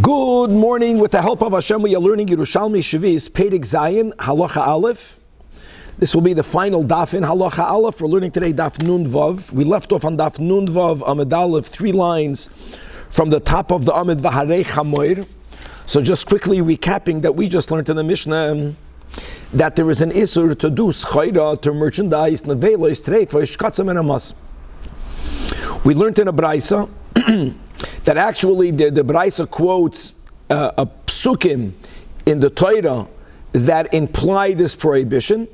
Good morning. With the help of Hashem, we are learning Yerushalmi sheviis, Perek Zayin, Halacha Aleph. This will be the final daf in Halacha Aleph. We're learning today daf Nun Vav. We left off on daf Nun Vav, Amud Aleph, 3 lines from the top of the Amud V'harei Chamoir. So just quickly recapping that we just learned in the Mishnah that there is an isur to do schayra, to merchandise, nevelos, treifos, katzam and amas. We learned in a Braisa that actually the Braisa quotes a psukim in the Torah that imply this prohibition.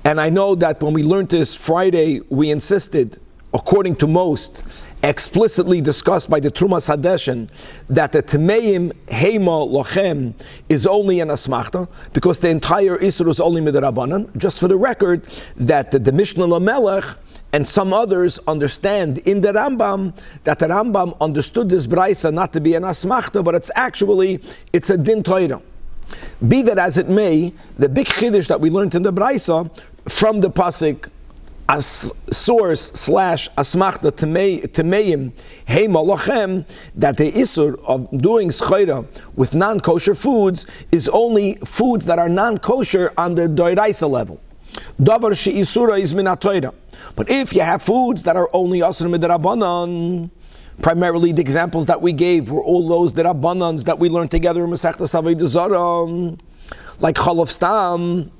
And I know that when we learned this Friday, we insisted, according to most, explicitly discussed by the Trumas Hadeshen, that the Temeim Heima Lochem is only an asmachta, because the entire Isra is only midrabanan. Just for the record, that the Mishnah Lamelech and some others understand in the Rambam that the Rambam understood this Braisa not to be an asmachta, but it's a din Torah. Be that as it may, the big chiddush that we learned in the Braisa from the pasuk as source / asmachta temeim heima lochem, that the isur of doing schayra with non-kosher foods is only foods that are non-kosher on the doiraisa level. Davar she'isura is min ha-Torah. But if you have foods that are only asur midrabanan, primarily the examples that we gave were all those derabanans that we learned together in Masechtas Avodah Zarah, like chalav stam,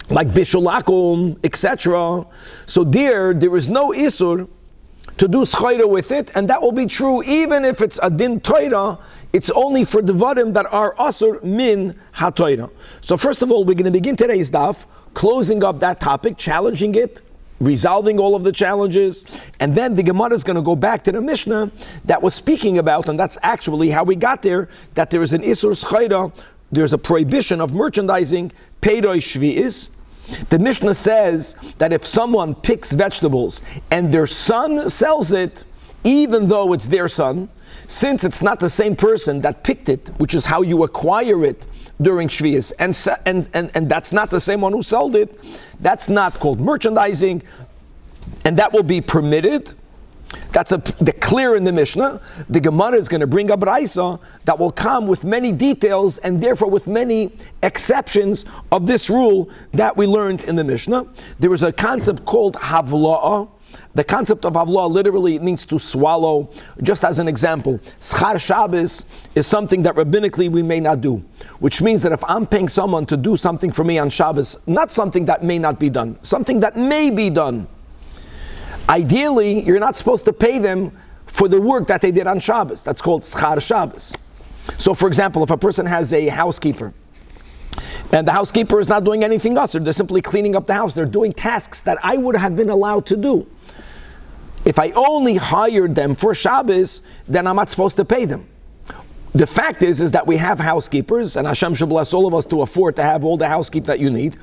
like bishul akum, etc. So there is no isur to do schayra with it, and that will be true even if it's a din Torah. It's only for devarim that are asur min ha-Torah. So first of all, we're going to begin today's daf, closing up that topic, challenging it, resolving all of the challenges, and then the Gemara is going to go back to the Mishnah that was speaking about, and that's actually how we got there, that there is an isur schayra, there's a prohibition of merchandising peiroi sheviis. The Mishnah says that if someone picks vegetables and their son sells it, even though it's their son, since it's not the same person that picked it, which is how you acquire it during sheviis, and that's not the same one who sold it, that's not called merchandising, and that will be permitted. That's the clear in the Mishnah. The Gemara is going to bring a Braisa that will come with many details and therefore with many exceptions of this rule that we learned in the Mishnah. There is a concept called havla'ah. The concept of havla'ah literally means to swallow. Just as an example, schar Shabbos is something that rabbinically we may not do, which means that if I'm paying someone to do something for me on Shabbos, not something that may not be done, something that may be done, ideally, you're not supposed to pay them for the work that they did on Shabbos. That's called schar Shabbos. So for example, if a person has a housekeeper, and the housekeeper is not doing anything else, they're simply cleaning up the house, they're doing tasks that I would have been allowed to do. If I only hired them for Shabbos, then I'm not supposed to pay them. The fact is that we have housekeepers, and Hashem should bless all of us to afford to have all the housekeep that you need.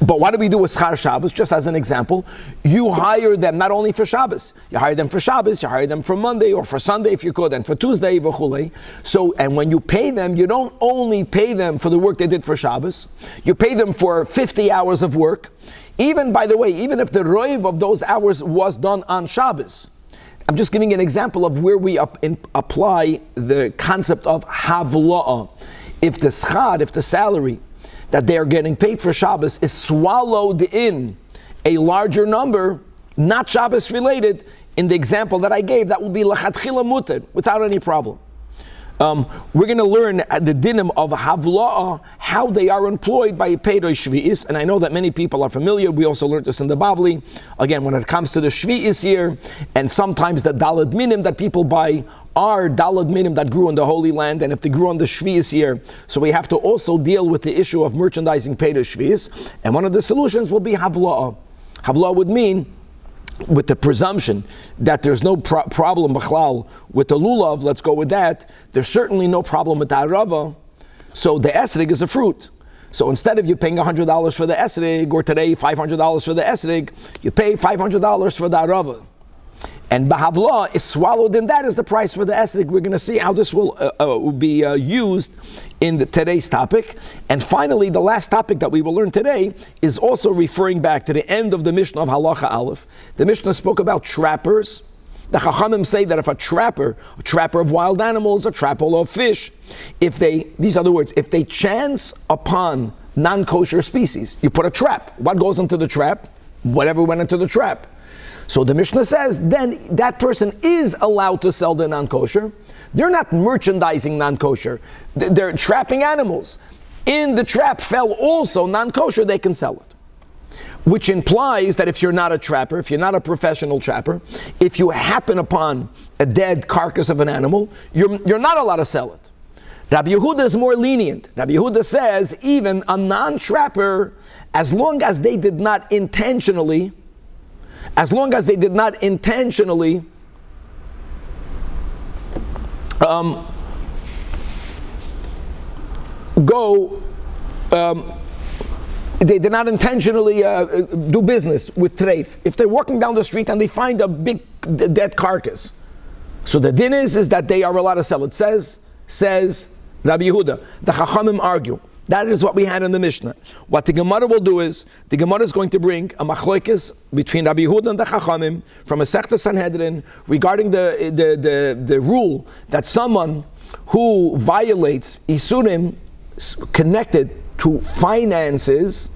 But what do we do with schar Shabbos? Just as an example, you hire them not only for Shabbos, you hire them for Shabbos, you hire them for Monday or for Sunday if you could, and for Tuesday, v'chulei. So, and when you pay them, you don't only pay them for the work they did for Shabbos, you pay them for 50 hours of work. Even, by the way, even if the roiv of those hours was done on Shabbos. I'm just giving an example of where we apply the concept of havla'ah. If the schar, if the salary that they are getting paid for Shabbos is swallowed in a larger number, not Shabbos related, in the example that I gave, that will be lachatchila muter, without any problem. We're going to learn the dinim of havla'ah, how they are employed by peiroi sheviis, and I know that many people are familiar. We also learned this in the Bavli. Again, when it comes to the sheviis here, and sometimes the dalad minim that people buy are dalad minim that grew in the Holy Land, and if they grew on the sheviis here, so we have to also deal with the issue of merchandising peiroi sheviis, and one of the solutions will be havla'ah. Havla'ah would mean, with the presumption that there's no problem b'chlal with the lulav, let's go with that, there's certainly no problem with the arava, so the esrig is a fruit. So instead of you paying $100 for the esrig, or today $500 for the esrig, you pay $500 for the arava. And Bahavla is swallowed in that as the price for the esrig. We're going to see how this will be used in today's topic. And finally, the last topic that we will learn today is also referring back to the end of the Mishnah of Halacha Aleph. The Mishnah spoke about trappers The Chachamim say that if a trapper of wild animals, a trapper of fish, these are the words, if they chance upon non-kosher species, you put a trap. What goes into the trap? Whatever went into the trap. So the Mishnah says, then that person is allowed to sell the non-kosher. They're not merchandising non-kosher. They're trapping animals. In the trap fell also non-kosher, they can sell it. Which implies that if you're not a trapper, if you're not a professional trapper, if you happen upon a dead carcass of an animal, you're not allowed to sell it. Rabbi Yehuda is more lenient. Rabbi Yehuda says even a non-trapper, as long as they did not intentionally they did not intentionally do business with treif. If they're walking down the street and they find a big dead carcass, so the din is that they are allowed to sell it. Says Rabbi Yehuda. The Chachamim argue. That is what we had in the Mishnah. What the Gemara will do is, the Gemara is going to bring a machlokes between Rabbi Yehuda and the Chachamim from a Masechta Sanhedrin regarding the rule that someone who violates Isurim connected to finances,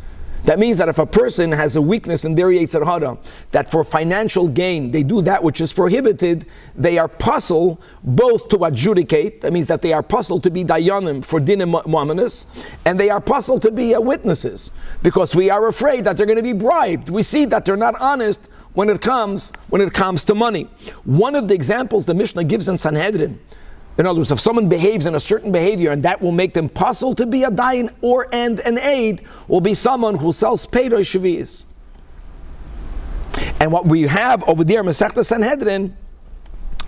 that means that if a person has a weakness in their Yetzer Hara, that for financial gain they do that which is prohibited, they are puzzled both to adjudicate, that means that they are puzzled to be dayanim for din and mu'amanis, and they are puzzled to be witnesses, because we are afraid that they're going to be bribed. We see that they're not honest when it comes to money. One of the examples the Mishnah gives in Sanhedrin, in other words, if someone behaves in a certain behavior and that will make them puzzle to be a dayan and an aid, will be someone who sells peiros sheviis. And what we have over there in Masechta Sanhedrin,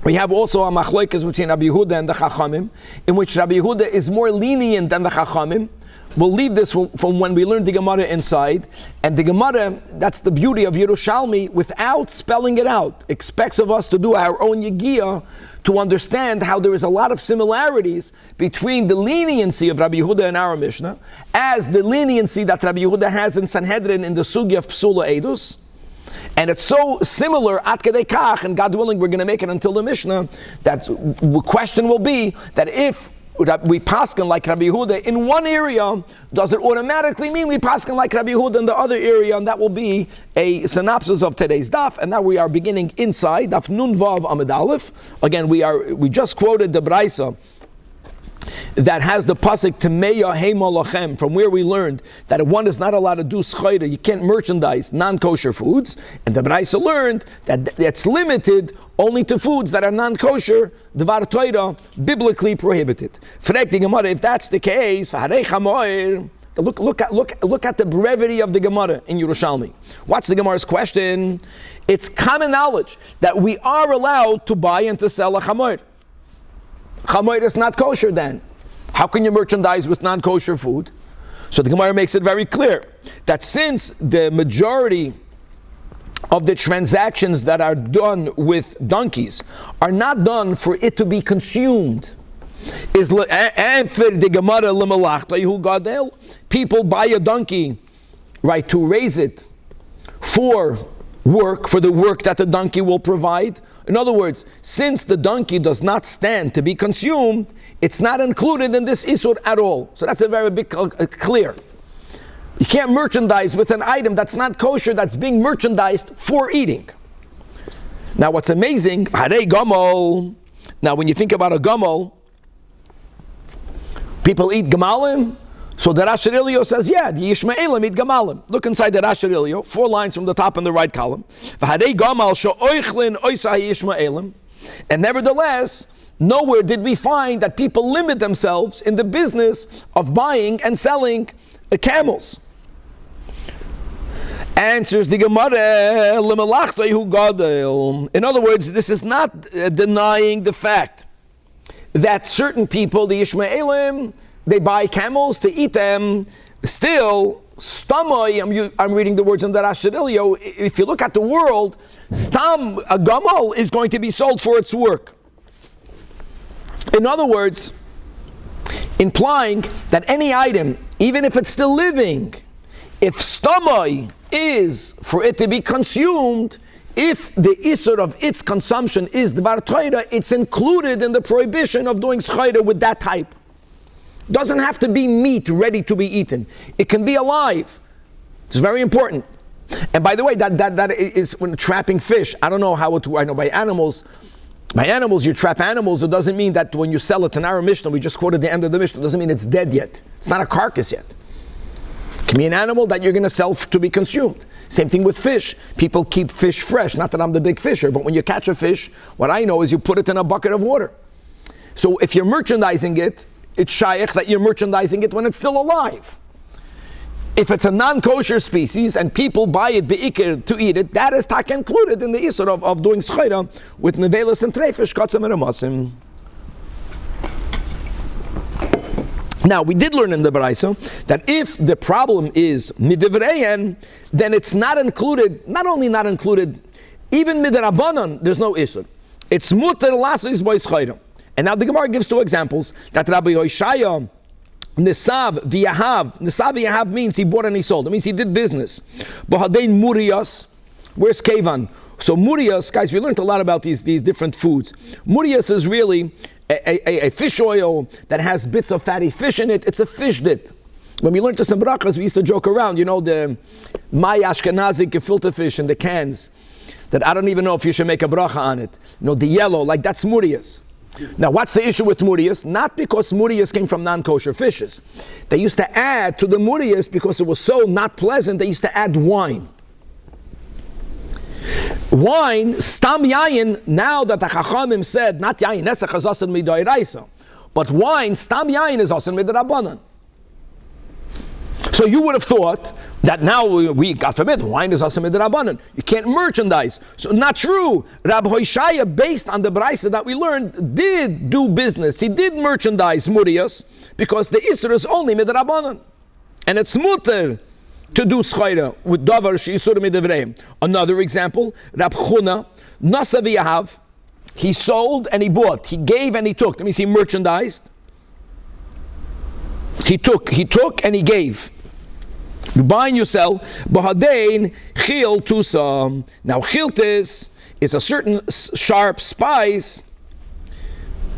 we have also a machlokes between Rabbi Yehuda and the Chachamim, in which Rabbi Yehuda is more lenient than the Chachamim. We'll leave this from when we learn the Gemara inside. And the Gemara, that's the beauty of Yerushalmi, without spelling it out, expects of us to do our own Yegiyah to understand how there is a lot of similarities between the leniency of Rabbi Yehuda and our Mishnah, as the leniency that Rabbi Yehuda has in Sanhedrin in the Sugya of Psula Eidus. And it's so similar, at kedei kach, and God willing, we're going to make it until the Mishnah, that the question will be that if we paskin like Rabbi Yehuda in one area, does it automatically mean we paskin like Rabbi Yehuda in the other area? And that will be a synopsis of today's daf. And now we are beginning inside daf Nun Vav Amud Aleph. Again, we just quoted the Braisa that has the pasuk Temeya Heima Lachem, from where we learned that one is not allowed to do schayda, you can't merchandise non-kosher foods, and the Braisa learned that it's limited only to foods that are non-kosher, Dvar Torah, biblically prohibited. Frek the Gemara, if that's the case, look at the brevity of the Gemara in Yerushalmi. What's the Gemara's question? It's common knowledge that we are allowed to buy and to sell a chamoir. Chamoir is not kosher then. How can you merchandise with non-kosher food? So the Gemara makes it very clear that since the majority of the transactions that are done with donkeys are not done for it to be consumed, people buy a donkey, right, to raise it for the work that the donkey will provide. In other words, since the donkey does not stand to be consumed, it's not included in this isur at all. So that's a very big clear. You can't merchandise with an item that's not kosher, that's being merchandised for eating. Now what's amazing, now when you think about a gamal, people eat gemalim. So the Rash Elio says, yeah, the Yishmaelim eat gemalim. Look inside the Rash Elio, 4 lines from the top in the right column. And nevertheless, nowhere did we find that people limit themselves in the business of buying and selling camels. Answers the Gemara, in other words, this is not denying the fact that certain people, the Yishmaelim, they buy camels to eat them. Still, stamai, I'm reading the words in the Rash Elio. If you look at the world, stam, a gamal is going to be sold for its work. In other words, implying that any item, even if it's still living, if stamai is for it to be consumed, if the isur of its consumption is dvar Torah, it's included in the prohibition of doing schayra with that type. Doesn't have to be meat ready to be eaten. It can be alive. It's very important. And by the way, that is when trapping fish. I don't know how it. I know by animals. By animals, you trap animals. It doesn't mean that when you sell it in our Mishnah, we just quoted the end of the Mishnah. It doesn't mean it's dead yet. It's not a carcass yet. It can be an animal that you're going to sell to be consumed. Same thing with fish. People keep fish fresh. Not that I'm the big fisher, but when you catch a fish, what I know is you put it in a bucket of water. So if you're merchandising it, it's shaykh that you're merchandising it when it's still alive. If it's a non-kosher species and people buy it be'ikir to eat it, that is tak included in the isur of doing schayra with nevelas and trefish, katzim and amasim. Now, we did learn in the Baraisa that if the problem is midivreyen, then it's not included, not only not included, even midrabanan, there's no isur. It's muter lasis by schayra. And now the Gemara gives two examples that Rabbi Yoshaya Nisav v'yahav means he bought and he sold. It means he did business. B'hadein murias, where's kevan? So murias, guys, we learned a lot about these different foods. Murias is really a fish oil that has bits of fatty fish in it. It's a fish dip. When we learned to some brachas, we used to joke around, you know, the Mai Ashkenazi gefilte fish in the cans, that I don't even know if you should make a bracha on it. You know, the yellow, like that's murias. Now, what's the issue with murias? Not because murias came from non-kosher fishes. They used to add to the murias, because it was so not pleasant, they used to add wine. Wine, stam yayin, now that the Chachamim said, not yayin, nesach is asan midoiraisa, but wine, stam yayin is asan midrabanan. So you would have thought that now we, God forbid, wine is asan midrabanan. You can't merchandise. So not true. Rabbi Hoshaya, based on the Braisa that we learned, did do business. He did merchandise murias because the isur is only midrabanan, and it's muter to do schayra with davar she'isur midivreim. Another example, Rab Chuna nasa v'yahav. He sold and he bought. He gave and he took. That means he merchandised. He took and he gave. You buy and you sell. B'hadein chil tusam. Now chiltis is a certain sharp spice.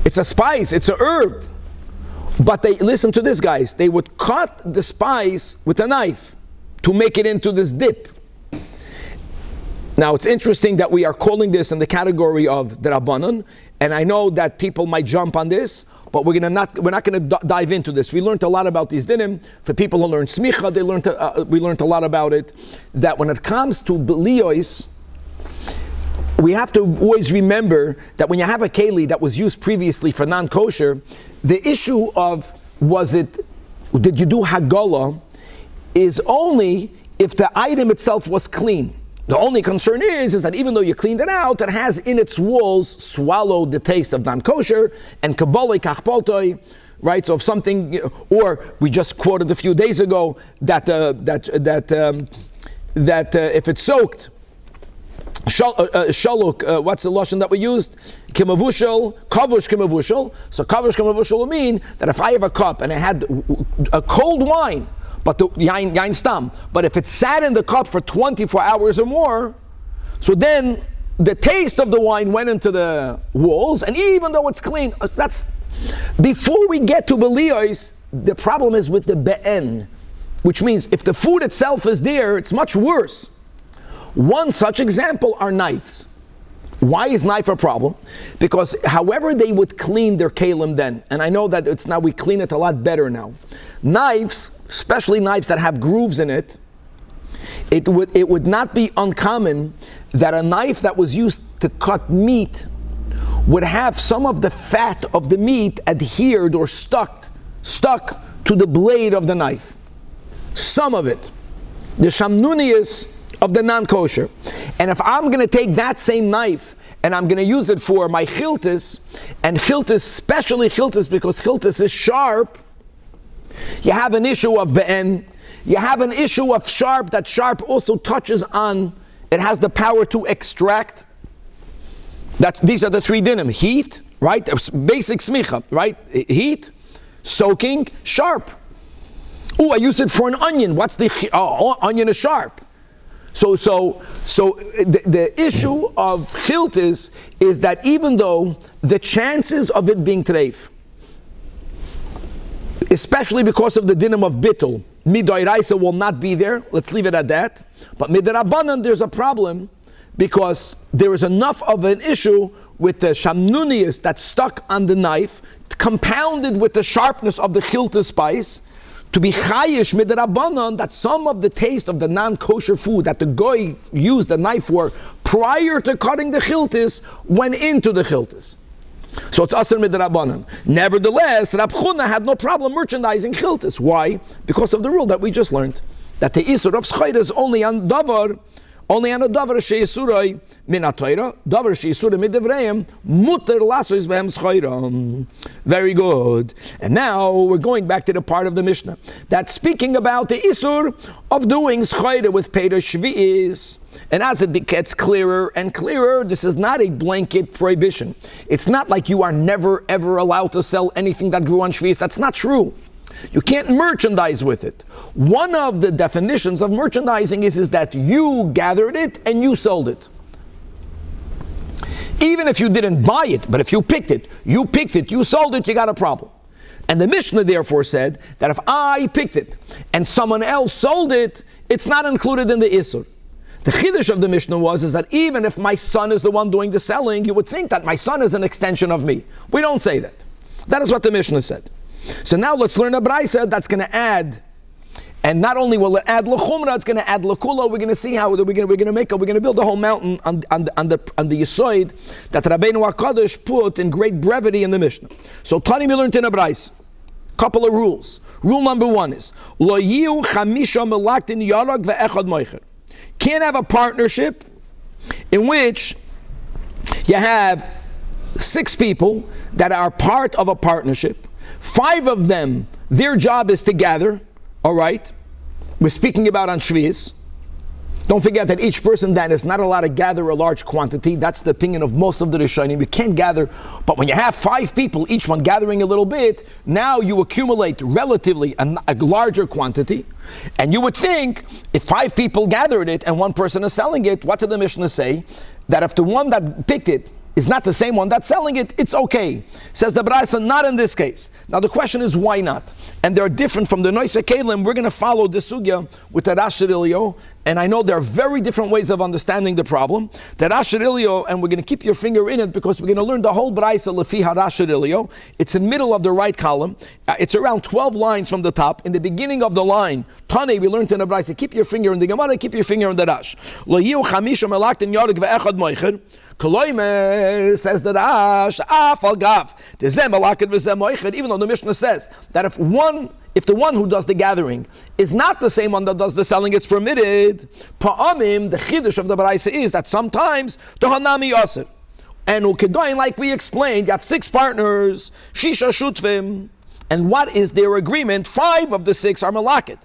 It's a spice. It's a herb. But they, listen to this, guys. They would cut the spice with a knife to make it into this dip. Now it's interesting that we are calling this in the category of the Rabbanon, and I know that people might jump on this, but we're not going to dive into this. We learned a lot about these dinim. For people who learn smicha, we learned a lot about it. That when it comes to beliois, we have to always remember that when you have a keli that was used previously for non-kosher, the issue of did you do hagala, is only if the item itself was clean. The only concern is that even though you cleaned it out, it has in its walls swallowed the taste of non-kosher and kabbalei kachpoltoi, right? So if something, or we just quoted a few days ago that if it's soaked, shaluk, what's the lashon that we used? Kimavushal, kavush kimavushal. So kavush kimavushal will mean that if I have a cup and I had a cold wine, but the yain stam. But if it sat in the cup for 24 hours or more, so then the taste of the wine went into the walls, and even though it's clean, that's before we get to beliyos. The problem is with the be'en, which means if the food itself is there, it's much worse. One such example are knives. Why is knife a problem? Because however they would clean their kalim then, and I know that it's now we clean it a lot better now. Knives, especially knives that have grooves in it, it would not be uncommon that a knife that was used to cut meat would have some of the fat of the meat adhered or stuck to the blade of the knife. Some of it. The shamnunius of the non-kosher. And if I'm going to take that same knife and I'm going to use it for my chiltis, and chiltis, especially chiltis, because chiltis is sharp, you have an issue of be'en, you have an issue of sharp, that sharp also touches on, it has the power to extract. These are the three dinim. Heat, right? Basic smicha, right? Heat, soaking, sharp. Oh, I used it for an onion. What's the, onion is sharp. So the issue of chiltis is that even though the chances of it being treif, especially because of the dinim of bittul, midoiraisa will not be there. Let's leave it at that. But midirabanan, there's a problem because there is enough of an issue with the shamnunius that's stuck on the knife, compounded with the sharpness of the chilta spice, to be chayish midirabanan, that some of the taste of the non-kosher food that the goy used the knife for prior to cutting the chiltis went into the chiltis. So it's asr midrabanan. Nevertheless, Rab Chuna had no problem merchandising chiltis. Why? Because of the rule that we just learned, that the isur of schayra is only on a davar sheisurai min atayra, davar sheisurai midevreim muter lasois behem schayra. Very good. And now we're going back to the part of the Mishnah that's speaking about the isur of doing schayra with peder sheviis. And as it gets clearer and clearer, this is not a blanket prohibition. It's not like you are never ever allowed to sell anything that grew on sheviis. That's not true. You can't merchandise with it. One of the definitions of merchandising is that you gathered it and you sold it. Even if you didn't buy it, but if you picked it, you sold it, you got a problem. And the Mishnah therefore said that if I picked it and someone else sold it, it's not included in the Isur. The chiddush of the Mishnah is that even if my son is the one doing the selling, you would think that my son is an extension of me. We don't say that. That is what the Mishnah said. So now let's learn a braisa that's going to add, and not only will it add l'chumra, it's going to add l'kula. We're going to see how we're going to build a whole mountain on the yisoid that Rabbeinu HaKadosh put in great brevity in the Mishnah. So Tani we learned in a braisa. Couple of rules. Rule number one is lo yiu chamisha melaktin yarag ve'echad moicher. Can't have a partnership in which you have 6 people that are part of a partnership. 5 of them, their job is to gather, all right? We're speaking about on sheviis. Don't forget that each person then is not allowed to gather a large quantity. That's the opinion of most of the Rishonim. You can't gather, but when you have 5 people, each one gathering a little bit, now you accumulate relatively a larger quantity. And you would think, if 5 people gathered it and 1 person is selling it, what did the Mishnah say? That if the one that picked it is not the same one that's selling it, it's okay. Says the Braisa, not in this case. Now the question is, why not? And they're different from the Noise Kalim. We're going to follow this sugya with the Rashirilio, and I know there are very different ways of understanding the problem. The Rashirilio, and we're going to keep your finger in it because we're going to learn the whole Braisa Lefi HaRashirilio. It's in the middle of the right column. It's around 12 lines from the top. In the beginning of the line, Tane, we learned in the Braisa, keep your finger in the Gemara, keep your finger in the Rash. Lo yiu chamisha melaktin yarig ve'echad moicher. Koloimer, says the Rash, afal gav, tezeh melakit v'zeh moicher. Even though the Mishnah says that if the one who does the gathering is not the same one that does the selling, it's permitted. Pa'amim, the chiddush of the Baraisa is that sometimes the hanami yasir. And ukedoin, like we explained, you have 6 partners, shisha shutvim, and what is their agreement? 5 of the 6 are malakit.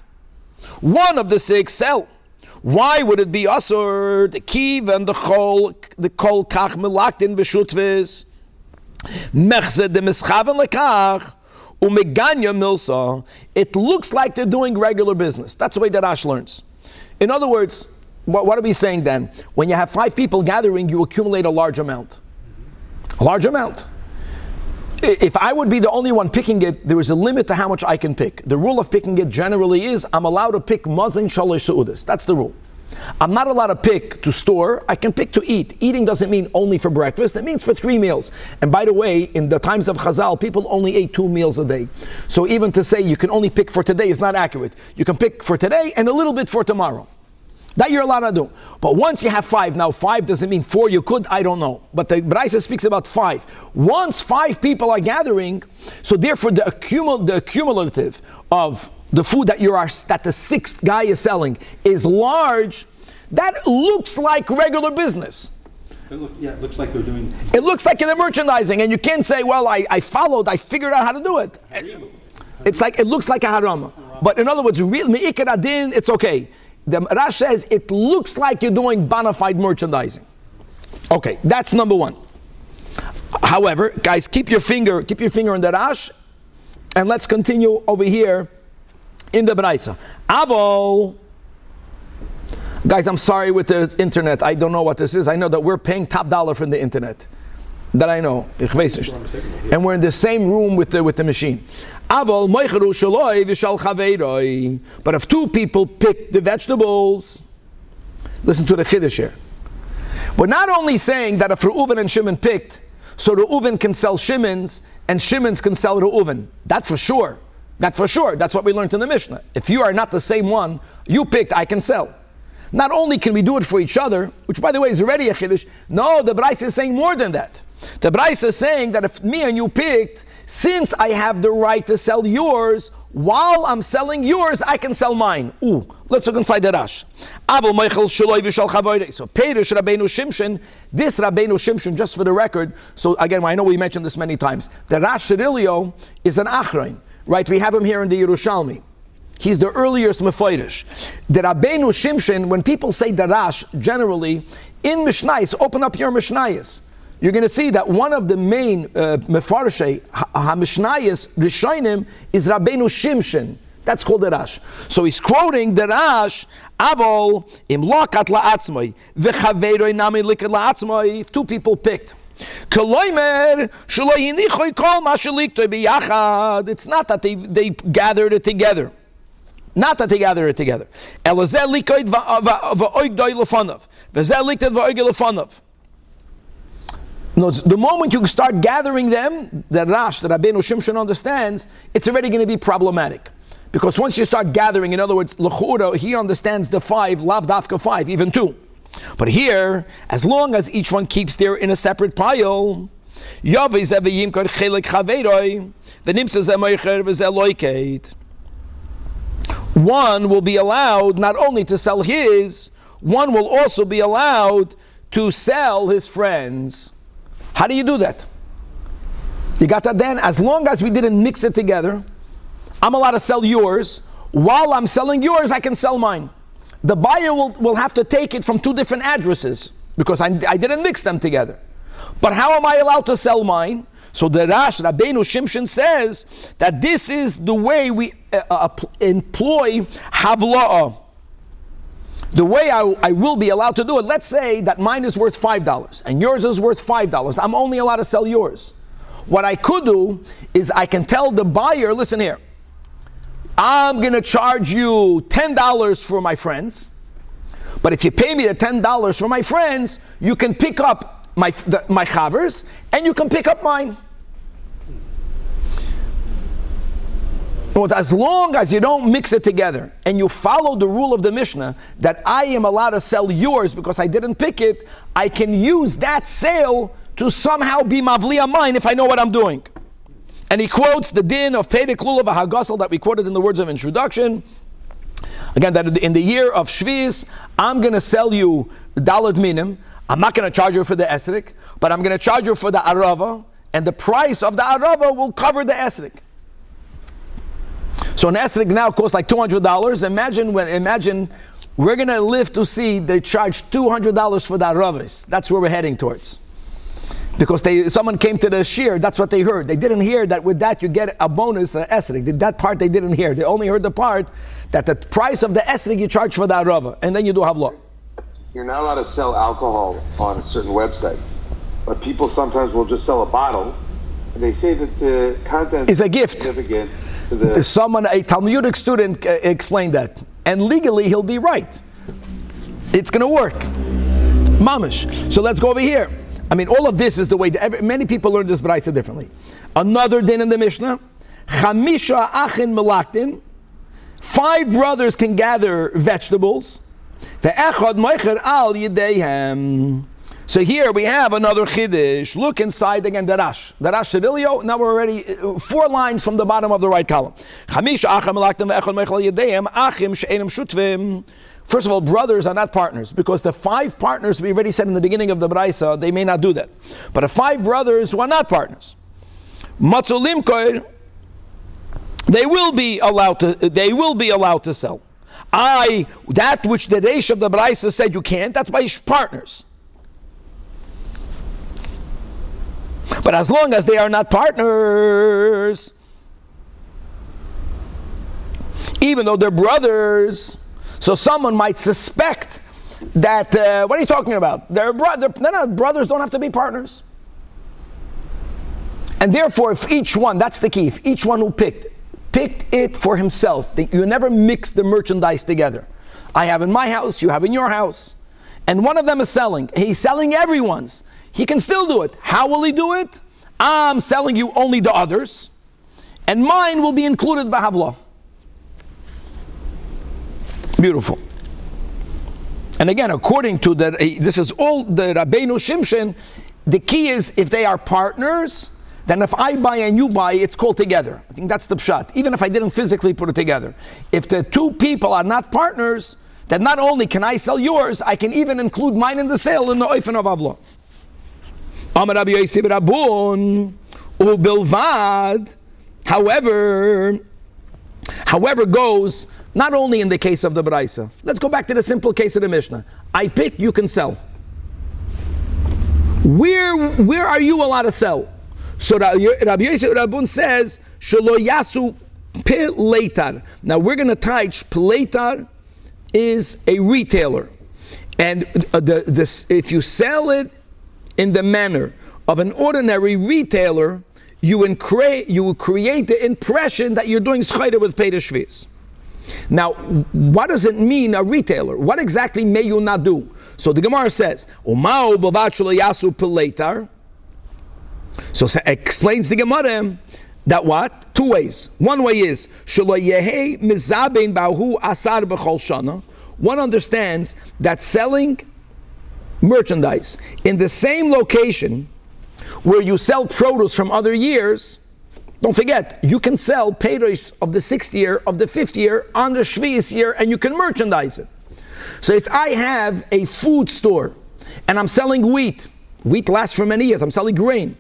1 of the 6 sell. Why would it be asur? The kiv and the kol kach melaktin b'shutvis, mechzed de mischaven lekach. Umeganya milsa, it looks like they're doing regular business. That's the way that Rash learns. In other words, what are we saying then? When you have 5 people gathering, you accumulate a large amount. A large amount. If I would be the only one picking it, there is a limit to how much I can pick. The rule of picking it generally is, I'm allowed to pick mazin shalosh su'udas. That's the rule. I'm not allowed to pick to store, I can pick to eat. Eating doesn't mean only for breakfast, it means for 3 meals. And by the way, in the times of Chazal, people only ate 2 meals a day. So even to say you can only pick for today is not accurate. You can pick for today and a little bit for tomorrow. That you're allowed to do. But once you have 5, now 5 doesn't mean 4 you could, I don't know. But the Braisa speaks about 5. Once 5 people are gathering, so therefore the accumulative of the food that the 6th guy is selling is large, that looks like regular business. It looks like they're doing... It looks like they're merchandising, and you can't say, well, I figured out how to do it. It's like, it looks like a harama. But in other words, real me'ikar adin, it's okay. The Rash says, it looks like you're doing bona fide merchandising. Okay, that's number 1. However, guys, keep your finger in the Rash, and let's continue over here in the Braisa. Guys, I'm sorry with the internet. I don't know what this is. I know that we're paying top dollar from the internet. That I know. And we're in the same room with the machine. But if two people pick the vegetables, listen to the chiddush here. We're not only saying that if Reuven and Shimon picked, so Reuven can sell Shimon's and Shimon's can sell Reuven. That's for sure. That's for sure. That's what we learned in the Mishnah. If you are not the same one, you picked, I can sell. Not only can we do it for each other, which by the way is already a chiddush, no, the Braisa is saying more than that. The Braisa is saying that if me and you picked, since I have the right to sell yours, while I'm selling yours, I can sell mine. Ooh, let's look inside the Rash. So Perush Rabbeinu Shimshon, this Rabbeinu Shimshon, just for the record, so again, I know we mentioned this many times, the Rash Shirilio is an Achrain, right? We have him here in the Yerushalmi. He's the earliest Mefoirish. The Rabbeinu Shimshon, when people say the Rash, generally, in Mishnayos, open up your Mishnayos. You're going to see that one of the main Mefarshei HaMishnayos Rishonim is Rabbeinu Shimshon. That's called the Rash. So he's quoting the Rash, Avol im lokat la'atzmai v'chaveroi nami likat la'atzmai. Two people picked. Koloimer shelo yinichoi kol ma sheliktoi biyachad. It's not that they gathered it together. Not that they gathered it together. Elazeh likoid va'oigdoi lefanav v'zeh likted va'oigdoi lefanav. No, the moment you start gathering them, the Rash, the Rabbeinu Shimshon understands, it's already going to be problematic. Because once you start gathering, in other words, L'chura, he understands the 5, lav dafka 5, even 2. But here, as long as each one keeps there in a separate pile, one will be allowed not only to sell his, one will also be allowed to sell his friends. How do you do that? You got that then? As long as we didn't mix it together, I'm allowed to sell yours. While I'm selling yours, I can sell mine. The buyer will have to take it from 2 different addresses because I didn't mix them together. But how am I allowed to sell mine? So the Rash, Rabbeinu Shimshon, says that this is the way we employ havla'ah. The way I will be allowed to do it, let's say that mine is worth $5 and yours is worth $5. I'm only allowed to sell yours. What I could do is I can tell the buyer, listen here, I'm going to charge you $10 for my friends, but if you pay me the $10 for my friends, you can pick up my chavers and you can pick up mine. As long as you don't mix it together and you follow the rule of the Mishnah that I am allowed to sell yours because I didn't pick it, I can use that sale to somehow be mavliya mine if I know what I'm doing. And he quotes the din of Pedek Lulav HaGasel that we quoted in the words of introduction. Again, that in the year of sheviis, I'm going to sell you Daled Minim. I'm not going to charge you for the esrik, but I'm going to charge you for the arava, and the price of the arava will cover the esrik. So an esrik now costs like $200. Imagine we're going to live to see they charge $200 for the aravas. That's where we're heading towards. Because someone came to the shir, that's what they heard. They didn't hear that with that you get a bonus, an esrik. That part they didn't hear. They only heard the part that the price of the esrik you charge for the arava, and then you do havla. You're not allowed to sell alcohol on certain websites, but people sometimes will just sell a bottle, and they say that the content is a gift. Significant to the Someone, a Talmudic student, explained that, and legally he'll be right. It's going to work, mamish. So let's go over here. I mean, all of this is the way many people learn this Braisa differently. Another din in the Mishnah, Chamisha achin melaktin, 5 brothers can gather vegetables. Ve'echad moicher al yedeihem. So here we have another chiddush. Look inside again, the Rash Shirilio. Now we're already 4 lines from the bottom of the right column. Chamisha achin melaktin ve'echad moicher al yedeihem achim she'enim shutvim. First of all, brothers are not partners, because the 5 partners we already said in the beginning of the Braisa, they may not do that. But the 5 brothers who are not partners, matzulimkoir, they will be allowed to sell. That which the Reish of the Braisa said you can't, that's by partners. But as long as they are not partners, even though they're brothers, so someone might suspect that, what are you talking about? They're not, brothers don't have to be partners. And therefore, if each one, that's the key, if each one who picked it for himself, you never mix the merchandise together. I have in my house, you have in your house. And one of them is selling. He's selling everyone's. He can still do it. How will he do it? I'm selling you only the others, and mine will be included b'havla. Beautiful. And again, according to this is all the Rabbeinu Shimshon, the key is if they are partners, then if I buy and you buy, it's called together. I think that's the pshat, even if I didn't physically put it together. If the two people are not partners, then not only can I sell yours, I can even include mine in the sale in the oifen of Avla. Amar Rabbi Yosef Rabun ubilvad. However goes not only in the case of the Braisa. Let's go back to the simple case of the Mishnah. I pick, you can sell. Where are you allowed to sell? So Rabbi Yosef Rabun says, Shelo yasu pileitar. Now we're going to touch pileitar is a retailer. And if you sell it in the manner of an ordinary retailer, you will create the impression that you're doing schayda with Pei Sheviis. Now, what does it mean, a retailer? What exactly may you not do? So the Gemara says, Umau b'vat shelo yasu pileitar. So explains the Gemara that what? Two ways. One way is shelo yehi mizabein ba'hu asar b'chol shana. One understands that selling merchandise in the same location where you sell produce from other years, don't forget, you can sell peiros of the 6th year, of the 5th year, on the sheviis year, and you can merchandise it. So if I have a food store and I'm selling wheat lasts for many years, I'm selling grain.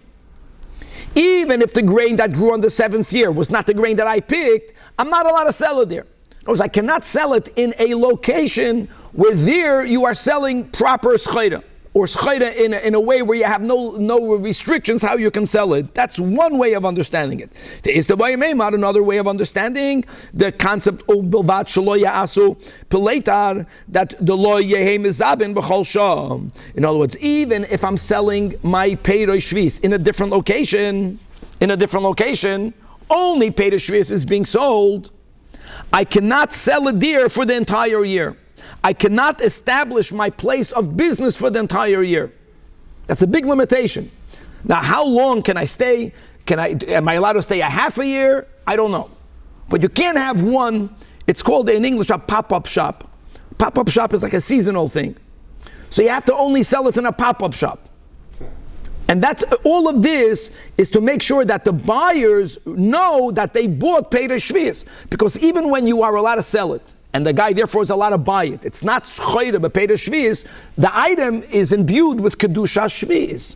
Even if the grain that grew on the 7th year was not the grain that I picked, I'm not allowed to sell it there. In other words, I cannot sell it in a location where there you are selling proper schayda, or schayda in a way where you have no restrictions how you can sell it. That's one way of understanding it. There is the Bayimemar, another way of understanding the concept of bilvat shelo ya'asu pileitar, that the lo yehi mizabin b'chol sham. In other words, even if I'm selling my Pei Sheviis in a different location, only Pei Sheviis is being sold. I cannot sell it there for the entire year. I cannot establish my place of business for the entire year. That's a big limitation. Now, how long can I stay? Am I allowed to stay a half a year? I don't know. But you can't have one, it's called in English a pop-up shop. Pop-up shop is like a seasonal thing. So you have to only sell it in a pop-up shop. And that's all of this is to make sure that the buyers know that they bought Pei Sheviis. Because even when you are allowed to sell it, and the guy therefore is allowed to buy it, it's not schayda but Pei Sheviis, the item is imbued with kedusha sheviis.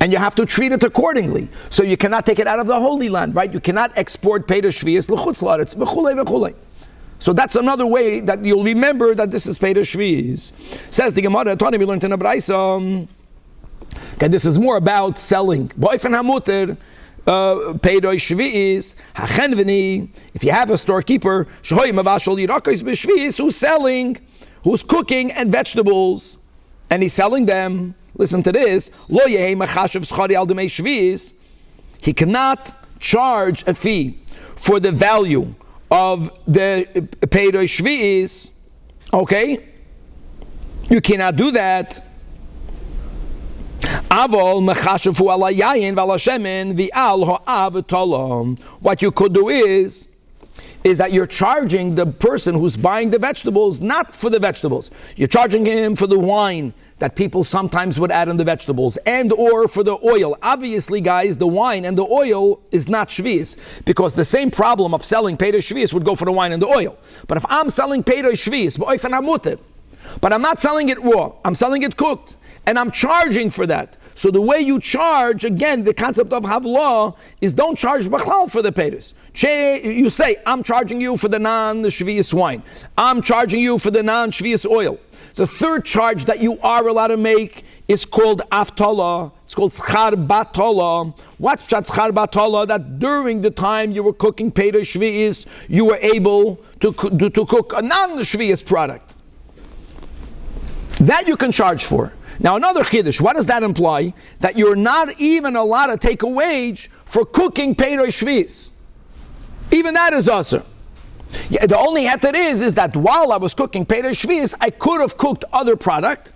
And you have to treat it accordingly. So you cannot take it out of the Holy Land, right? You cannot export Pei Sheviis l'chutz la'aretz, v'chulei v'chulei. So that's another way that you'll remember that this is Pei Sheviis. Says the Gemara, Tani, we learned in a Braisa. Okay, this is more about selling. Boifen hamuter, Pei Sheviis, hachenveni. If you have a storekeeper, shehoy mavashol yirakos b'shviis, who's selling, who's cooking and vegetables, and he's selling them. Listen to this. Lo yehei machashav schari al demei sheviis. He cannot charge a fee for the value of the Pei Sheviis. Okay, you cannot do that. What you could do is that you're charging the person who's buying the vegetables not for the vegetables. You're charging him for the wine that people sometimes would add in the vegetables, and or for the oil. Obviously, guys, the wine and the oil is not sheviis, because the same problem of selling Pei Sheviis would go for the wine and the oil. But if I'm selling Pei Sheviis, but I'm not selling it raw, I'm selling it cooked, and I'm charging for that. So the way you charge, again, the concept of havla is don't charge b'chlal for the peiros. You say, I'm charging you for the non-sheviis wine. I'm charging you for the non-sheviis oil. The third charge that you are allowed to make is called aftala. It's called schar batala. What's schar batala? That during the time you were cooking Pei Sheviis, you were able to cook a non-sheviis product. That you can charge for. Now another chiddush, what does that imply? That you're not even allowed to take a wage for cooking Perei Sheviis. Even that is asur. Yeah, the only heter is that while I was cooking Perei Sheviis, I could have cooked other product.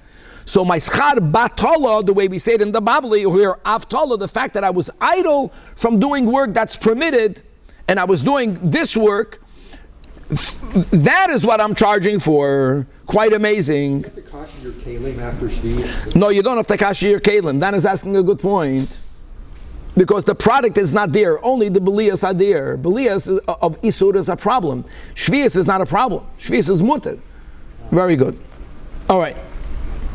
So my schar batala, the way we say it in the Bavli, or here avtala, the fact that I was idle from doing work that's permitted, and I was doing this work, that is what I'm charging for. Quite amazing. You have to kasher your kalim after sheviis. No, you don't have to kasher your kalim. Dan is asking a good point. Because the product is not there. Only the beliyas are there. Beliyas of isur is a problem. Sheviis is not a problem. Sheviis is mutter. Very good. All right.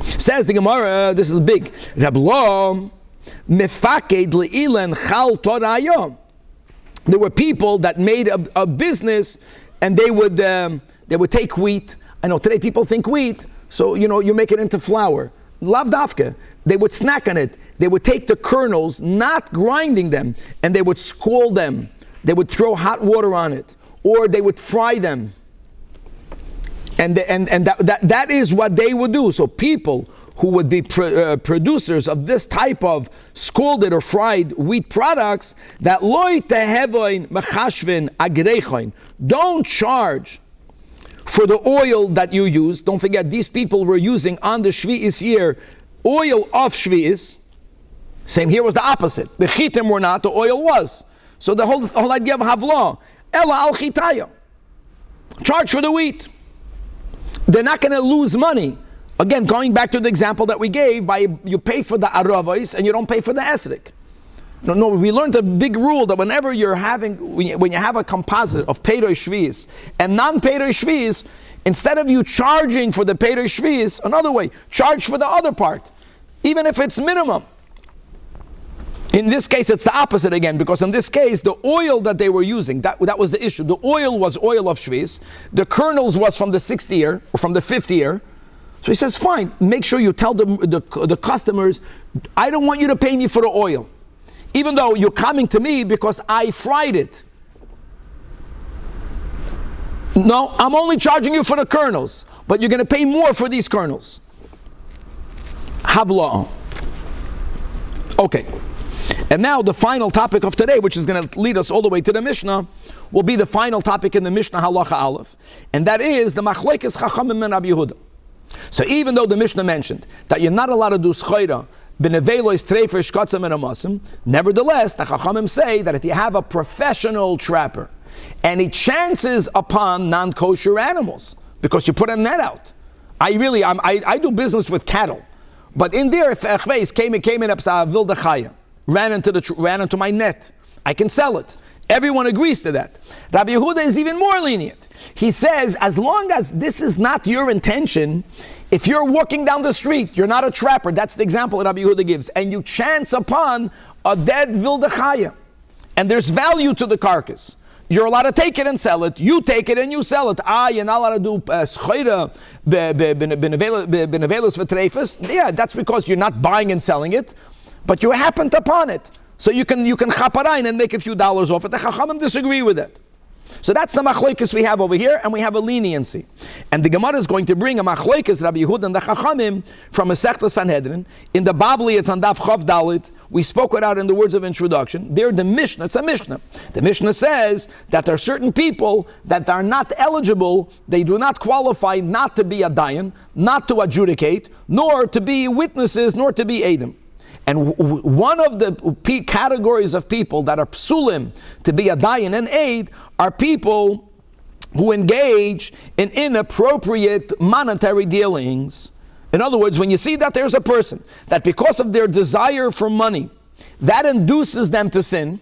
Says the Gemara, this is big. Reb Lo mefaked le'ilen chal torayom. There were people that made a business, and they would take wheat. I know today people think wheat, so you make it into flour. Lav dafka. They would snack on it. They would take the kernels, not grinding them, and they would scald them. They would throw hot water on it, or they would fry them. And that is what they would do. So people who would be producers of this type of scalded or fried wheat products, that loy tehevoin mechashvin agrechoin, don't charge for the oil that you use. Don't forget, these people were using on the sheviis year oil of sheviis. Same here was the opposite. The chitim were not, the oil was. So the whole idea of havla, ella al chitaya, charge for the wheat. They're not going to lose money. Again, going back to the example that we gave, by you pay for the aravos and you don't pay for the esrik. No, we learned a big rule that whenever when you have a composite of Perei Sheviis and non-Perei Sheviis, instead of you charging for the Perei Sheviis, another way, charge for the other part, even if it's minimum. In this case, it's the opposite again, because in this case, the oil that they were using, that was the issue. The oil was oil of sheviis. The kernels was from the 6th year, or from the 5th year. So he says, fine, make sure you tell the customers, I don't want you to pay me for the oil, even though you're coming to me because I fried it. No, I'm only charging you for the kernels, but you're going to pay more for these kernels. Havla. Okay. And now the final topic of today, which is going to lead us all the way to the Mishnah, will be the final topic in the Mishnah Halacha Aleph, and that is the Machlekes Chachamim and Rabbi Yehuda. So even though the Mishnah mentioned that you're not allowed to do schayra b'nevelos treifer shkatzim and amasim, nevertheless the Chachamim say that if you have a professional trapper and he chances upon non-kosher animals, because you put a net out. I do business with cattle, but in there if echveis came in wilde chaya, ran into my net, I can sell it. Everyone agrees to that. Rabbi Yehuda is even more lenient. He says, as long as this is not your intention, if you're walking down the street, you're not a trapper, that's the example that Rabbi Yehuda gives, and you chance upon a dead wilde chaya, and there's value to the carcass, you're allowed to take it and sell it. You take it and you sell it. You're not allowed to do schayra b'nevelos v'treifas. Yeah, that's because you're not buying and selling it, but you happened upon it. So you can chaparain and make a few dollars off it. The Chachamim disagree with it. So that's the machlekes we have over here, and we have a leniency. And the Gemara is going to bring a machlekes Rabbi Yehuda and the Chachamim from Masechta Sanhedrin. In the Bavli, it's on Daf Chav Dalit. We spoke it out in the words of introduction. There, the Mishnah, it's a Mishnah. The Mishnah says that there are certain people that are not eligible, they do not qualify not to be a dayan, not to adjudicate, nor to be witnesses, nor to be edim. And one of the categories of people that are psulim to be a dayan and aid are people who engage in inappropriate monetary dealings. In other words, when you see that there's a person that because of their desire for money, that induces them to sin,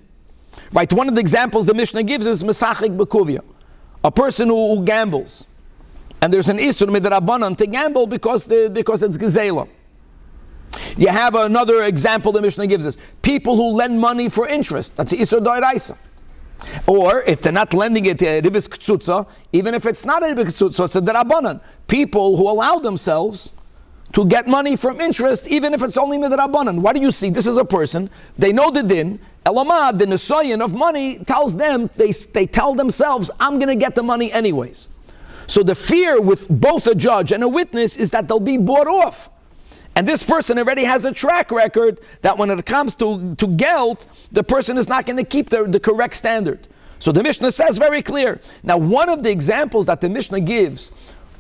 right? One of the examples the Mishnah gives is Mesachik Bekuvia, a person who gambles. And there's an Isur Midrabanan to gamble because it's Gezela. You have another example the Mishnah gives us. People who lend money for interest. That's Isur Doiraisa. Or if they're not lending it Ribis Ktsutza, even if it's not a Ribis Ktsutza, it's a Derabanan. People who allow themselves to get money from interest, even if it's only Midrabanan. What do you see? This is a person, they know the din, Elamad, the Nesoyan of money tells them, they tell themselves, I'm going to get the money anyways. So the fear with both a judge and a witness is that they'll be bought off. And this person already has a track record that when it comes to geld, the person is not going to keep the correct standard. So the Mishnah says very clear. Now, one of the examples that the Mishnah gives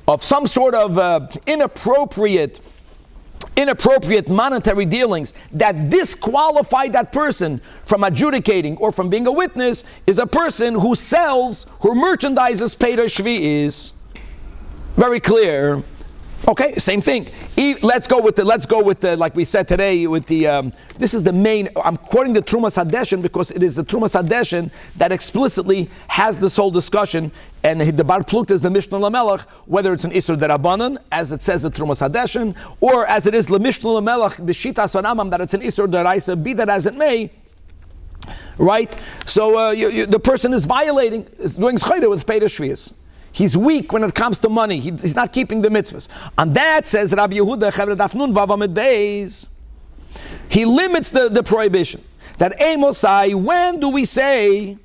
of some sort of inappropriate monetary dealings that disqualify that person from adjudicating or from being a witness is a person who merchandises Peder Shvi'is. Very clear. Okay, same thing. Let's go with the like we said today, with the, this is the main, I'm quoting the Trumas Hadeshin because it is the Trumas Hadeshin that explicitly has this whole discussion, and the Bar Plukta is the Mishnah Lamelech, whether it's an Isur Derabanan, as it says the Trumas Hadeshin, or as it is the Mishnah Lamelech, B'shita Sanamam, that it's an Isur Deraisa, be that as it may, right? So the person is doing Schayda with Peder Shvi'is. He's weak when it comes to money. He's not keeping the mitzvahs. And that says Rabbi Yehuda, Daf Nun Vav Amud Beis. He limits the prohibition. That Amosai, when do we say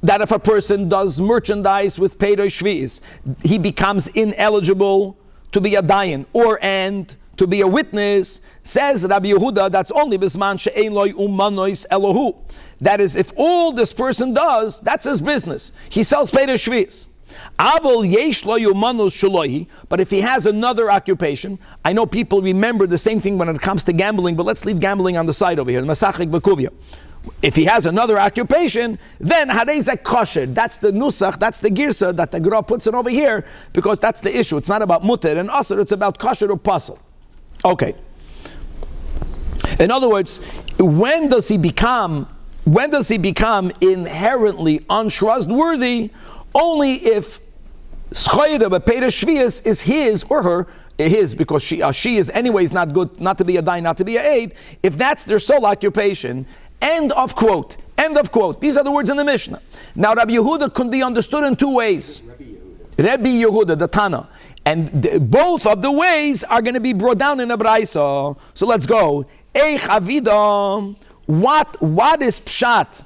that if a person does merchandise with Peder Shvi'is, he becomes ineligible to be a dayan and to be a witness? Says Rabbi Yehuda, that's only bisman she'ein loy umanois elohu. That is, if all this person does, that's his business. He sells Peder Shvi'is. But if he has another occupation, I know people remember the same thing when it comes to gambling, but let's leave gambling on the side over here. If he has another occupation, then harezek kosher. That's the nusach, that's the girsa that the Gra puts it over here, because that's the issue. It's not about mutter and asr, it's about kosher or puzzle. Okay. In other words, when does he become inherently untrustworthy? Only if Schayda Peder Shvi'is is his or her, because she is anyways not good, not to be a dayan, not to be a aid, if that's their sole occupation. End of quote. End of quote. These are the words in the Mishnah. Now Rabbi Yehuda could be understood in two ways. Rabbi Yehuda, the Tana. And both of the ways are going to be brought down in a Braisa. So let's go. Eich Avida. What is Pshat?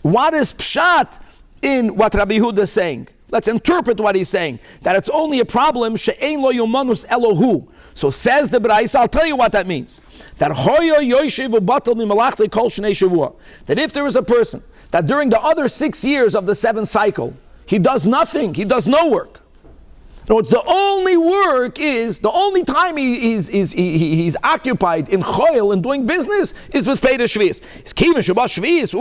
What is Pshat in what Rabbi Yehuda is saying? Let's interpret what he's saying. That it's only a problem she'ein lo yumanus elohu. So says the Braisa, I'll tell you what that means. That hoyo yoshev ubatal mimalachli kol shnei shavua. That if there is a person that during the other 6 years of the 7th cycle, he does nothing, he does no work. No, it's the only time he's occupied in choil and doing business is with Peder Shvi'is. His kivin shabbat Shvi'is,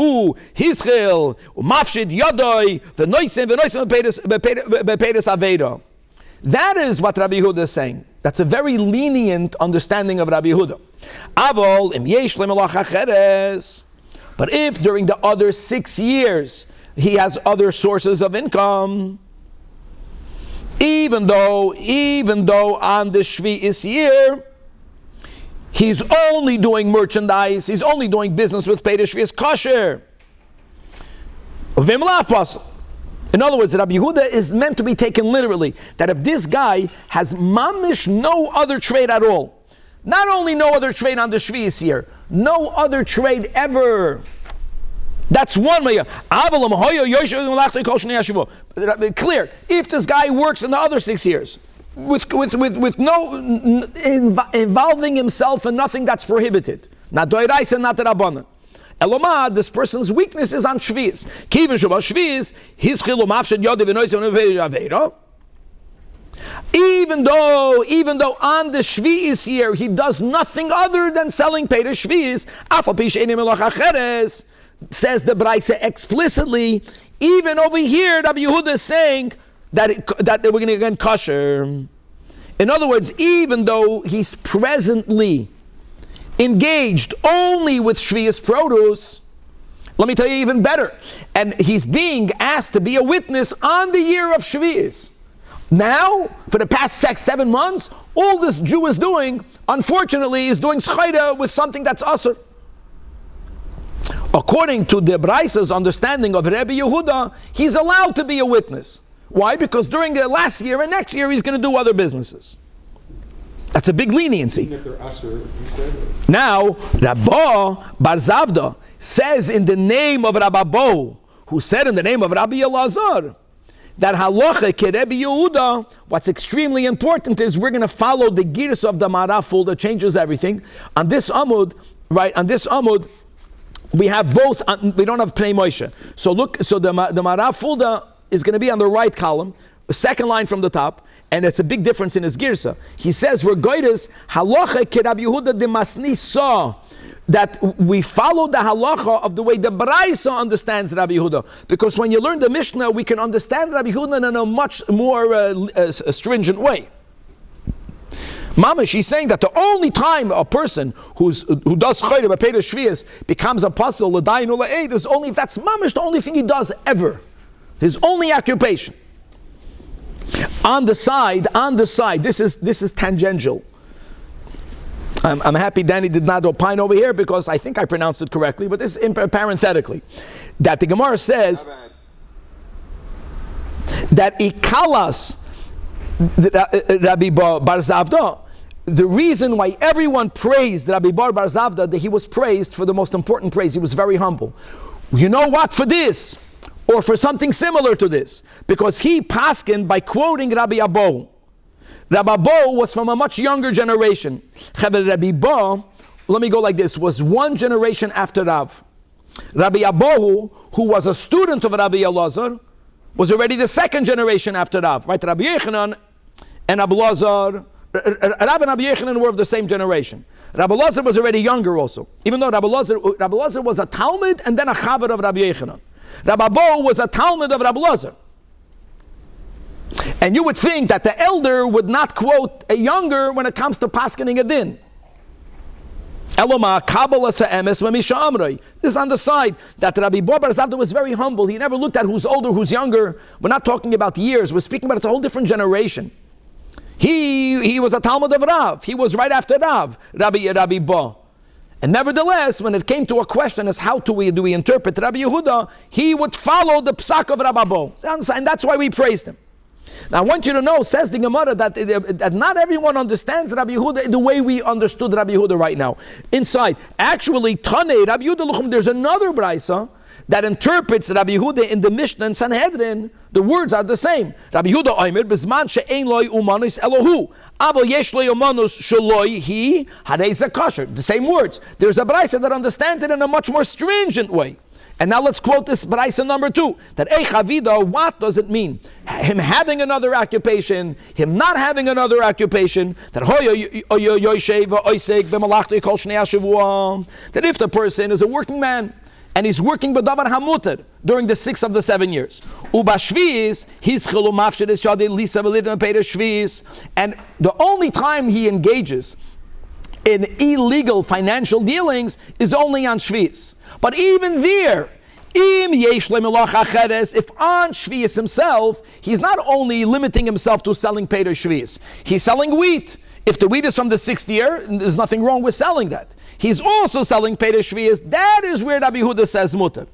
hischil, mafshid yadoi, the noisim bepedes aveda. That is what Rabbi Yehuda is saying. That's a very lenient understanding of Rabbi Yehuda. Avol im yesh lemelach acheres. But if during the other 6 years he has other sources of income, even though on the Shvi'is year he's only doing merchandise, he's only doing business with Peder Shvi'is kosher. In other words, Rabbi Yehuda is meant to be taken literally. That if this guy has mamish no other trade at all, not only no other trade on the Shvi'is year, no other trade ever. That's one way. Clear. If this guy works in the other 6 years with no involving himself in nothing that's prohibited, not doiraisa, not the rabbanan. Elomad, this person's weakness is on Shvi'is. Kivin shabbat Shvi'is, his chilum afshed yod v'noisem aveda. Even though on the Shvi'is year he does nothing other than selling Peder Shvi'is, afal pi she'enim melach acheres. Says the Braisa explicitly, even over here, Rabbi Yehuda is saying that we're going to get kosher. In other words, even though he's presently engaged only with Shvi'is produce, let me tell you even better, and he's being asked to be a witness on the year of Shvi'is. Now, for the past 6-7 months, all this Jew is doing, unfortunately, is doing schayda with something that's asur. According to the Braisa's understanding of Rabbi Yehuda, he's allowed to be a witness. Why? Because during the last year and next year, he's going to do other businesses. That's a big leniency. Even if they're asur, you said. Now, Rabba Bar Zavda says in the name of Rabba Bo, who said in the name of Rabbi Elazar, that halacha Rebbe Yehuda, what's extremely important is we're going to follow the girs of the Maraful that changes everything. On this Amud, right, on this Amud, we have both, we don't have Pnei Moshe. So look, so the Maraful is going to be on the right column, the second line from the top, and it's a big difference in his girsa. He says, we're goyres, halacha Rebbe Yehuda de Masni saw, that we follow the halacha of the way the Braisa understands Rabbi Yehuda. Because when you learn the Mishnah, we can understand Rabbi Yehuda in a much more stringent way. Mamish, he's saying that the only time a person who does chayre by Peder Sheviis becomes a apostle, l'dayin u'la'ed, is only if that's Mamish the only thing he does ever. His only occupation. On the side, this is tangential. I'm happy Danny did not opine over here because I think I pronounced it correctly, but this is parenthetically. That the Gemara says that Ikalas Rabbi Bar Zavda, the reason why everyone praised Rabbi Bar Zavda, that he was praised for the most important praise, he was very humble. You know what, for this, or for something similar to this, because he paskined by quoting Rabbi Abo. Rabbi Abo was from a much younger generation. Rabbi Abo, let me go like this, was one generation after Rav. Rabbi Abo, who was a student of Rabbi Elazar, was already the second generation after Rav. Right? Rabbi Yechanan and Rabbi Elazar, Rav and Rabbi Yechanan were of the same generation. Rabbi Elazar was already younger also. Even though Rabbi Elazar was a Talmud and then a Chaver of Rabbi Yechanan. Rabbi Abo was a Talmud of Rabbi Elazar. And you would think that the elder would not quote a younger when it comes to paskening a din. Eloma Kabbalah Sa'emes V'misha Amrei. This is on the side that Rabbi Bar Zavda was very humble. He never looked at who's older, who's younger. We're not talking about years. We're speaking about it's a whole different generation. He was a Talmud of Rav. He was right after Rav, Rabbi Ba. And nevertheless, when it came to a question as how do we interpret Rabbi Yehuda, he would follow the psak of Rabbi Bo. And that's why we praised him. Now I want you to know, says the Gemara, that not everyone understands Rabbi Yehuda the way we understood Rabbi Yehuda right now. Inside, actually, Tanei, Rabbi Yehuda Luchem, there's another Braisa that interprets Rabbi Yehuda in the Mishnah and Sanhedrin. The words are the same. Rabbi Yehuda Omer, Bizman she'ein loi umanus Elohu, Aval yesh loi umanus shaloi hi harei ze kosher. The same words. There's a Braisa that understands it in a much more stringent way. And now let's quote this Braisa number 2. That Eichavida, what does it mean? Him having another occupation, him not having another occupation. That if the person is a working man and he's working b'davar hamuter during the 6 of the 7 years. Ubashviis, his and the only time he engages in illegal financial dealings is only on Shviis. But even there, if on Shviis himself, he's not only limiting himself to selling Peder Shviis, he's selling wheat. If the wheat is from the 6th year, there's nothing wrong with selling that. He's also selling Peder Shviis. That is where Rabbi Yehuda says mutter.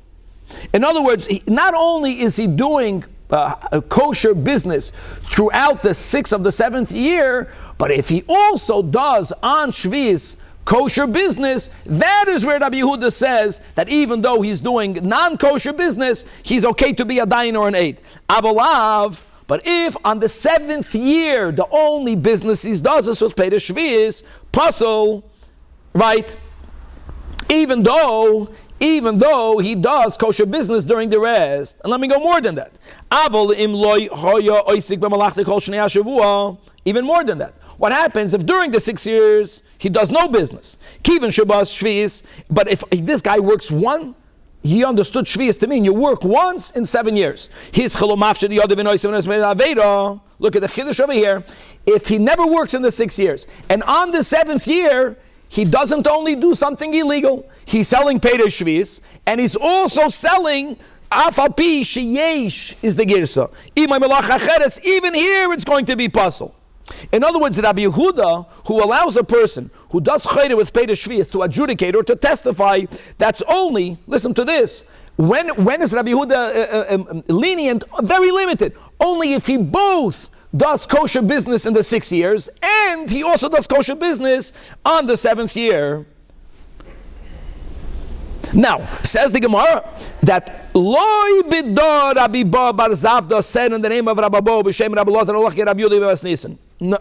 In other words, not only is he doing a kosher business throughout the 6th of the 7th year, but if he also does on Shviis kosher business, that is where Rabbi Yehuda says that even though he's doing non-kosher business, he's okay to be a dayan or an aid. Avolav, but if on the 7th year the only business he does is with Peder Shviis, puzzle, right? Even though he does kosher business during the rest. And let me go more than that. Even more than that. What happens if during the 6 years he does no business? Kivin Shabbos Shviis, but if this guy works one, he understood Shviis to mean you work once in 7 years. Look at the Chiddush over here. If he never works in the 6 years, and on the 7th year, he doesn't only do something illegal, he's selling Peder Shviis, and he's also selling Afapi Sheyesh is the Girsa. Even here it's going to be puzzle. In other words, Rabbi Yehuda, who allows a person who does chayre with Peder Shviis to adjudicate or to testify, that's only, listen to this, when is Rabbi Yehuda lenient? Very limited. Only if he both does kosher business in the 6 years and he also does kosher business on the 7th year. Now, says the Gemara that Loi bidor Rabbi Bo bar Zavda said in the name of Rabbi Bo b'shem Rabbi Lazar Olach Rabbi Yudi b'Bas Nisan. No,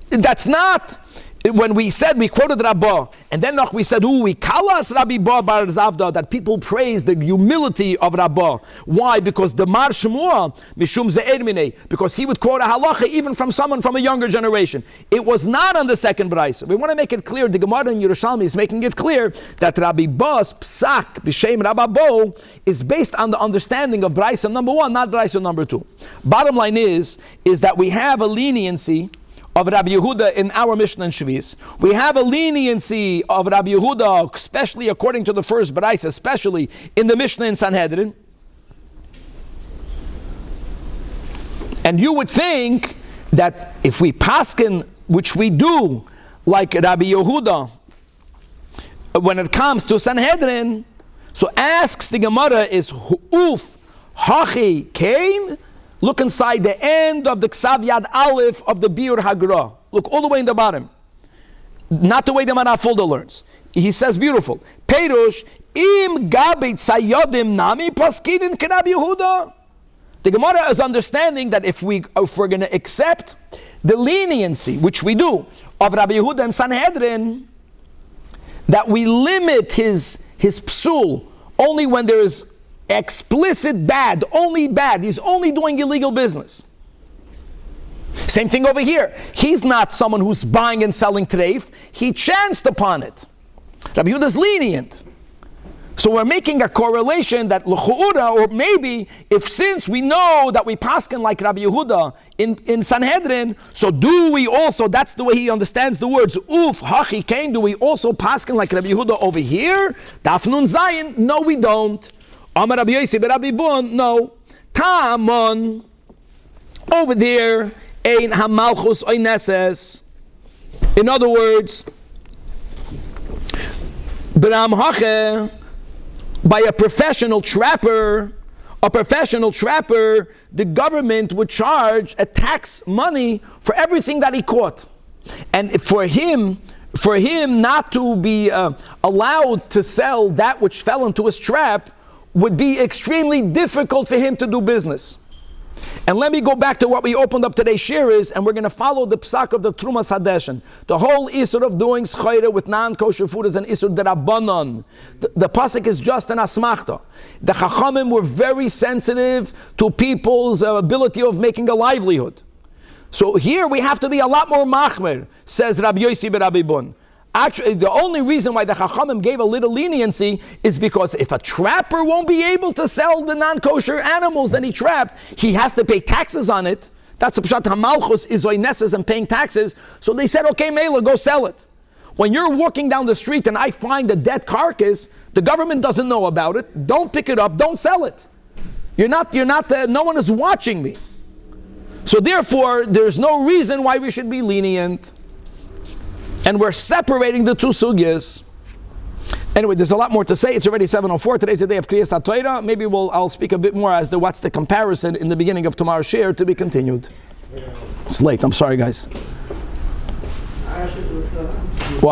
that's not. When we quoted Rabbah, and then we said, we kalas Rabbi Bo bar Zavda, that people praise the humility of Rabbah. Why? Because the Mar Shmuel, Mishum Ze'er Minei, because he would quote a halacha even from someone from a younger generation. It was not on the second Braisa. We want to make it clear, the Gemara in Yerushalmi is making it clear that Rabbi Bo's Psak, B'Shem Rabbi Bo, is based on the understanding of Braisa number 1, not Braisa number 2. Bottom line is that we have a leniency of Rabbi Yehuda in our Mishnah and sheviis. We have a leniency of Rabbi Yehuda, especially according to the first Braisa, especially in the Mishnah in Sanhedrin. And you would think that if we paskin, which we do, like Rabbi Yehuda, when it comes to Sanhedrin, so asks the Gemara is Uf Hachi Kain. Look inside the end of the Ksav Yad Aleph of the Biur Hagra. Look all the way in the bottom. Not the way the Manafulda learns. He says beautiful. Perush im gabit sayodim nami paskidin k'Rabbi Yehuda. The Gemara is understanding that if we're going to accept the leniency, which we do, of Rabbi Yehuda and Sanhedrin, that we limit his psul only when there is explicit bad, only bad. He's only doing illegal business. Same thing over here. He's not someone who's buying and selling treif. He chanced upon it. Rabbi Yehuda is lenient. So we're making a correlation that l'chu'ura, or maybe if since we know that we paskin like Rabbi Yehuda in Sanhedrin, so do we also, that's the way he understands the words, uf, hachi, kain, do we also paskin like Rabbi Yehuda over here? Daf nun zayin? No, we don't. Amar Rabbi Yossi Rabbi Bun, no. Ta'amon, over there, ein hamalchus oineses. In other words, b'ram hache, by a professional trapper, the government would charge a tax money for everything that he caught. And for him not to be allowed to sell that which fell into his trap would be extremely difficult for him to do business. And let me go back to what we opened up today's shir is, and we're going to follow the psak of the Trumas Hadeshen. The whole isur of doing schayra with non-kosher food is an isur derabanan. The pasuk is just an asmachta. The chachamim were very sensitive to people's ability of making a livelihood. So here we have to be a lot more machmer, says Rabbi Yossi Rabbi Bun. Actually, the only reason why the Chachamim gave a little leniency is because if a trapper won't be able to sell the non-kosher animals that he trapped, he has to pay taxes on it. That's a pshat hamalchus is oineses and paying taxes. So they said, okay, Mela, go sell it. When you're walking down the street and I find a dead carcass, the government doesn't know about it. Don't pick it up. Don't sell it. No one is watching me. So therefore, there's no reason why we should be lenient. And we're separating the two sugyas. Anyway, there's a lot more to say. It's already 7:04. Today's the day of Kriyas HaTorah. Maybe I'll speak a bit more as to what's the comparison in the beginning of tomorrow's share to be continued. It's late. I'm sorry, guys.